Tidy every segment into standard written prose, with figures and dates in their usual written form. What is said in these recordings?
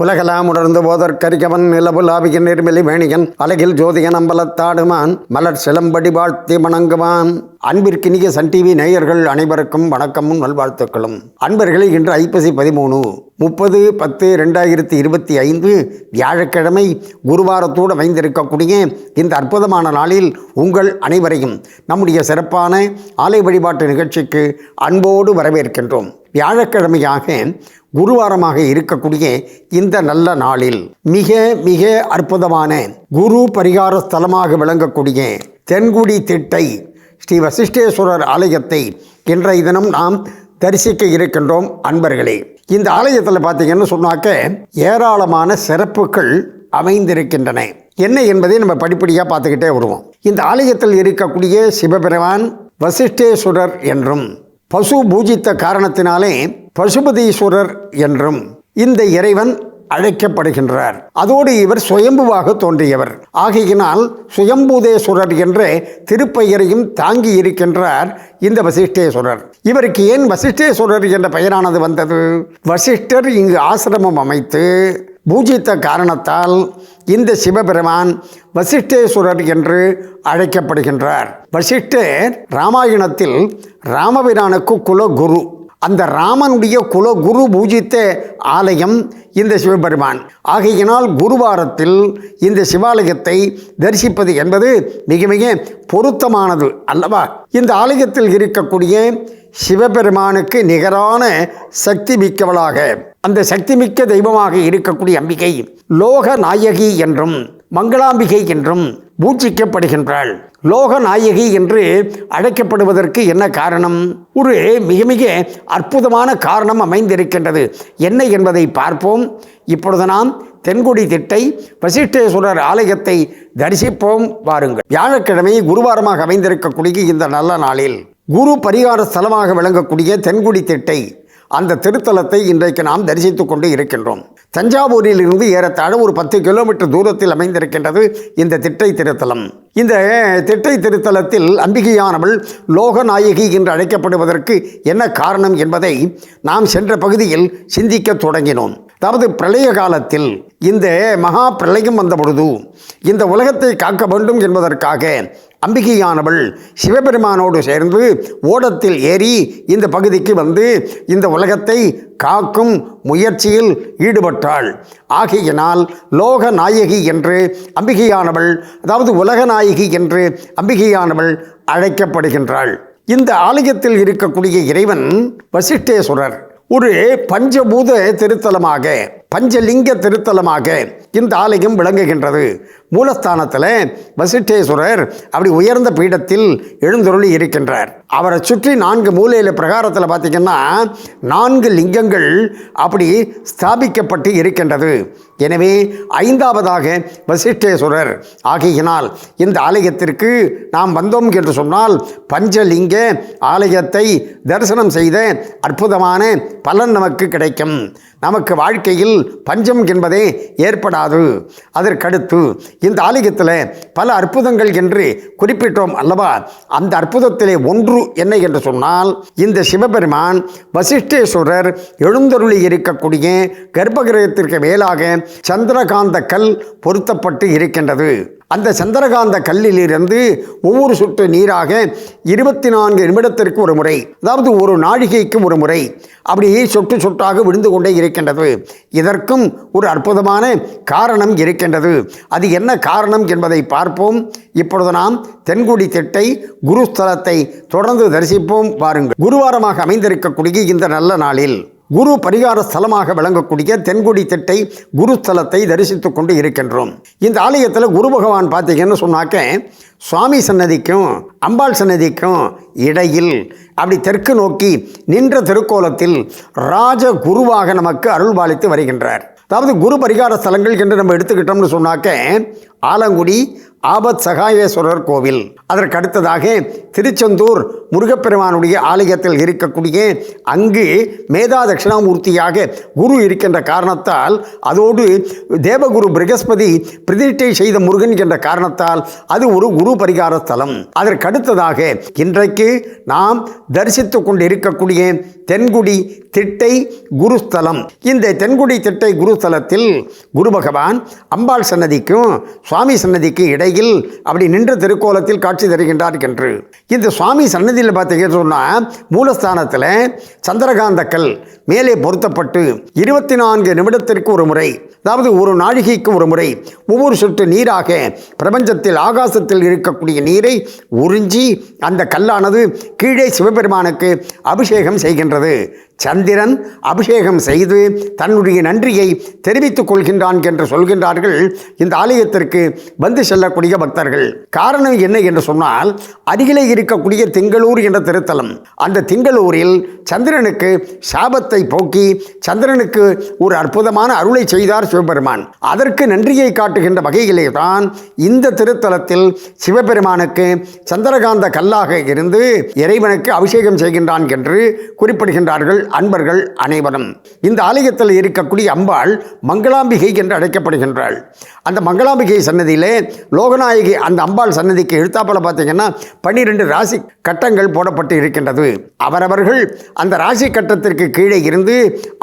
உலகலாம் உணர்ந்து போதற்கரிகவன் நிலவுலாவியின் நிர்மலி வேணியன் அழகில் ஜோதியன் அம்பலத்தாடுமான் மலர் சிலம்படி வாழ்த்தி வணங்குவான். அன்பிற்கினிய சன் டிவி நேயர்கள் அனைவருக்கும் வணக்கமும் நல்வாழ்த்துக்களும். அன்பர்களே, இன்று ஐப்பசி 13 30/10/2025 வியாழக்கிழமை குருவாரத்தோடு அமைந்திருக்கக்கூடிய இந்த அற்புதமான நாளில் உங்கள் அனைவரையும் நம்முடைய சிறப்பான ஆலய வழிபாட்டு நிகழ்ச்சிக்கு அன்போடு வரவேற்கின்றோம். வியாழக்கிழமையாக குருவாரமாக இருக்கக்கூடிய இந்த நல்ல நாளில் மிக மிக அற்புதமான குரு பரிகார ஸ்தலமாக விளங்கக்கூடிய தென்குடி திட்டை ஸ்ரீ வசிஷ்டேஸ்வரர் ஆலயத்தை இன்றைய தினம் நாம் தரிசிக்க இருக்கின்றோம். அன்பர்களே, இந்த ஆலயத்தில் பார்த்தீங்கன்னு சொன்னாக்க ஏராளமான சிறப்புகள் அமைந்திருக்கின்றன. என்ன என்பதை நம்ம படிப்படியாக பார்த்துக்கிட்டே வருவோம். இந்த ஆலயத்தில் இருக்கக்கூடிய சிவபெருமான் வசிஷ்டேஸ்வரர் என்றும், பசு பூஜித்த காரணத்தினாலே பசுபதீஸ்வரர் என்றும் இந்த இறைவன் அழைக்கப்படுகின்றார். அதோடு இவர் சுயம்புவாக தோன்றியவர் ஆகையினால் சுயம்பூதேஸ்வரர் என்ற திருப்பெயரையும் தாங்கி இருக்கின்றார் இந்த வசிஷ்டேஸ்வரர். இவருக்கு ஏன் வசிஷ்டேஸ்வரர் என்ற பெயரானது வந்தது? வசிஷ்டர் இங்கு ஆசிரமம் அமைத்து பூஜித்த காரணத்தால் இந்த சிவபெருமான் வசிஷ்டேஸ்வரர் என்று அழைக்கப்படுகின்றார். வசிஷ்டர் ராமாயணத்தில் ராமபிரானுக்கு குலகுரு. அந்த ராமனுடைய குலகுரு பூஜித்த ஆலயம் இந்த சிவபெருமான். ஆகையினால் குருவாரத்தில் இந்த சிவாலயத்தை தரிசிப்பது என்பது மிக மிக பொருத்தமானது அல்லவா? இந்த ஆலயத்தில் இருக்கக்கூடிய சிவபெருமானுக்கு நிகரான சக்தி மிக்கவளாக, அந்த சக்தி மிக்க தெய்வமாக இருக்கக்கூடிய அம்பிகை லோக நாயகி என்றும் மங்களாம்பிகை என்றும் பூஜிக்கப்படுகின்றாள். லோக நாயகி என்று அழைக்கப்படுவதற்கு என்ன காரணம்? ஒரு மிக மிக அற்புதமான காரணம் அமைந்திருக்கின்றது. என்ன என்பதை பார்ப்போம். இப்பொழுது நாம் தென்குடி திட்டை வசிஷ்டேஸ்வரர் ஆலயத்தை தரிசிப்போம். வாருங்கள். வியாழக்கிழமை குருவாரமாக அமைந்திருக்கக்கூடிய இந்த நல்ல நாளில் குரு பரிகார ஸ்தலமாக விளங்கக்கூடிய தென்குடி திட்டை, அந்த திருத்தலத்தை இன்றைக்கு நாம் தரிசித்துக் கொண்டு இருக்கின்றோம். தஞ்சாவூரில் இருந்து ஏறத்தாழ ஒரு 10 கிலோமீட்டர் தூரத்தில் அமைந்திருக்கின்றது இந்த திட்டை திருத்தலம். இந்த திட்டை திருத்தலத்தில் அம்பிகையானவள் லோகநாயகி என்று அழைக்கப்படுவதற்கு என்ன காரணம் என்பதை நாம் சென்ற பகுதியில் சிந்திக்க தொடங்கினோம். அதாவது பிரளய காலத்தில் இந்த மகா பிரளயம் வந்த பொழுது இந்த உலகத்தை காக்க வேண்டும் என்பதற்காக அம்பிகையானவள் சிவபெருமானோடு சேர்ந்து ஓடத்தில் ஏறி இந்த பகுதிக்கு வந்து இந்த உலகத்தை காக்கும் முயற்சியில் ஈடுபட்டாள். ஆகையினால் லோக நாயகி என்று அம்பிகையானவள், அதாவது உலக நாயகி என்று அம்பிகையானவள் அழைக்கப்படுகின்றாள். இந்த ஆலயத்தில் இருக்கக்கூடிய இறைவன் வசிஷ்டேஸ்வரர் ஒரு பஞ்சபூத திருத்தலமாக, பஞ்சலிங்க திருத்தலமாக இந்த ஆலயம் விளங்குகின்றது. மூலஸ்தானத்தில் வசிஷ்டேஸ்வரர் அப்படி உயர்ந்த பீடத்தில் எழுந்தருளி இருக்கின்றார். அவரை சுற்றி 4 மூலையில் பிரகாரத்தில் பார்த்திங்கன்னா 4 லிங்கங்கள் அப்படி ஸ்தாபிக்கப்பட்டு இருக்கின்றது. எனவே 5ஆவதாக வசிஷ்டேஸ்வரர். ஆகையினால் இந்த ஆலயத்திற்கு நாம் வந்தோம் என்று சொன்னால் பஞ்சலிங்க ஆலயத்தை தரிசனம் செய்த அற்புதமான பலன் நமக்கு கிடைக்கும். நமக்கு வாழ்க்கையில் பஞ்சம் என்பதே ஏற்படாது. அதற்கடுத்து இந்த ஆலயத்தில் பல அற்புதங்கள் என்று குறிப்பிட்டோம் அல்லவா? அந்த அற்புதத்திலே ஒன்று என்ன என்று சொன்னால், இந்த சிவபெருமான் வசிஷ்டேஸ்வரர் எழுந்தருளி இருக்கக்கூடிய கர்ப்பகிரகத்திற்கு மேலாக சந்திரகாந்த கல் பொருத்தப்பட்டு இருக்கின்றது. அந்த சந்திரகாந்த கல்லிலிருந்து ஒவ்வொரு சொட்டு நீராக 24 நிமிடத்திற்கு ஒரு முறை, அதாவது ஒரு நாழிகைக்கு ஒரு முறை அப்படி சொட்டு சொட்டாக விழுந்து கொண்டே இருக்கின்றது. இதற்கும் ஒரு அற்புதமான காரணம் இருக்கின்றது. அது என்ன காரணம் என்பதை பார்ப்போம். இப்பொழுது நாம் தென்குடி திட்டை குருஸ்தலத்தை தொடர்ந்து தரிசிப்போம். வாருங்கள். குருவாரமாக அமைந்திருக்கக்கூடிய இந்த நல்ல நாளில் குரு பரிகார ஸ்தலமாக விளங்கக்கூடிய தென்குடி திட்டை குருஸ்தலத்தை தரிசித்து கொண்டு இருக்கின்றோம். இந்த ஆலயத்தில் குரு பகவான் பார்த்தீங்கன்னு சொன்னாக்க சுவாமி சன்னதிக்கும் அம்பாள் சன்னதிக்கும் இடையில் அப்படி தெற்கு நோக்கி நின்ற திருக்கோலத்தில் ராஜ குருவாக நமக்கு அருள்பாலித்து வருகின்றார். அதாவது குரு பரிகார ஸ்தலங்கள் என்று நம்ம எடுத்துக்கிட்டோம்னு சொன்னாக்க ஆலங்குடி ஆபத் சகாயேஸ்வரர் கோவில். அதற்கு அடுத்ததாக திருச்செந்தூர் முருகப்பெருமானுடைய ஆலயத்தில் இருக்கக்கூடிய அங்கு மேதா தட்சிணாமூர்த்தியாக குரு இருக்கின்ற காரணத்தால், அதோடு தேவகுரு பிரகஸ்பதி பிரதிஷ்டை செய்த முருகன் என்ற காரணத்தால் அது ஒரு குரு பரிகார ஸ்தலம். அதற்கு அடுத்ததாக இன்றைக்கு நாம் தரிசித்து கொண்டு இருக்கக்கூடிய தென்குடி திட்டை குருஸ்தலம். இந்த தென்குடி திட்டை குருஸ்தலத்தில் குரு பகவான் அம்பாள் சன்னதிக்கும் சுவாமி சன்னதிக்கு இடையில் அப்படி நின்ற திருக்கோலத்தில் காட்சி தருகின்றார் என்று. இந்த சுவாமி சன்னதியில் பார்த்தீங்கன்னு சொன்னால் மூலஸ்தானத்தில் சந்திரகாந்தக்கல் மேலே பொருத்தப்பட்டு 24 நிமிடத்திற்கு ஒரு முறை, அதாவது ஒரு நாழிகைக்கு ஒரு முறை ஒவ்வொரு சொட்டு நீராக பிரபஞ்சத்தில் ஆகாசத்தில் இருக்கக்கூடிய நீரை உறிஞ்சி அந்த கல்லானது கீழே சிவபெருமானுக்கு அபிஷேகம் செய்கின்றது. சந்திரன் அபிஷேகம் செய்து தன்னுடைய நன்றியை தெரிவித்துக் கொள்கின்றான் என்று சொல்கின்றார்கள் இந்த ஆலயத்திற்கு வந்து செல்லக்கூடிய பக்தர்கள். காரணம் என்ன என்று சொன்னால், அருகிலே இருக்கக்கூடிய திங்களூர் என்ற திருத்தலம். அந்த திங்களூரில் சந்திரனுக்கு சாபத்தை போக்கி சந்திரனுக்கு ஒரு அற்புதமான அருளை செய்தார் சிவபெருமான். அதற்கு நன்றியை காட்டுகின்ற வகையிலே தான் இந்த திருத்தலத்தில் சிவபெருமானுக்கு சந்திரகாந்த கல்லாக இருந்து இறைவனுக்கு அபிஷேகம் செய்கின்றான் என்று குறிப்பிடுகின்றார்கள் அன்பர்கள் அனைவரும். இந்த ஆலயத்தில் இருக்கக்கூடிய அம்பாள் மங்களாம்பிகை என்று அழைக்கப்படுகின்றாள். அந்த மங்களாம்பிகை சன்னதியிலே லோகநாயகி அந்த அம்பாள் சன்னதிக்கு எழுத்தாப்பல பார்த்தீங்கன்னா 12 ராசி கட்டங்கள் போடப்பட்டு இருக்கின்றது. அவரவர்கள் அந்த ராசி கட்டத்திற்கு கீழே இருந்து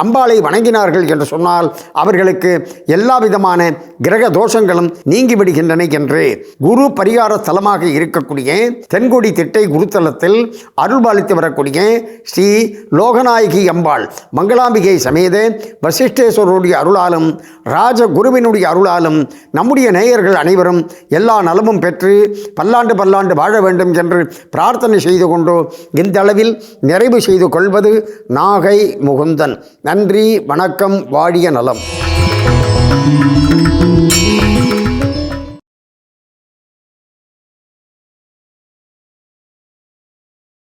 அம்பாளை வணங்கினார்கள் என்று சொன்னால் அவர்களுக்கு எல்லா விதமான கிரக தோஷங்களும் நீங்கிவிடுகின்றன என்று குரு பரிகார ஸ்தலமாக இருக்கக்கூடிய தென்குடி திட்டை குருத்தலத்தில் அருள்பாலித்து வரக்கூடிய ஸ்ரீ லோகநாயகி அம்பாள் மங்களாம்பிகை சமேத வசிஷ்டேஸ்வரருடைய அருளாலும் ராஜகுருவினுடைய அருளாலும் நம்முடைய நேயர்கள் அனைவரும் எல்லா நலமும் பெற்று பல்லாண்டு பல்லாண்டு வாழ வேண்டும் என்று பிரார்த்தனை செய்து கொண்டு இந்த அளவில் நிறைவு செய்து கொள்வது நாகை முகுந்தன். நன்றி, வணக்கம், வாழிய நலம்.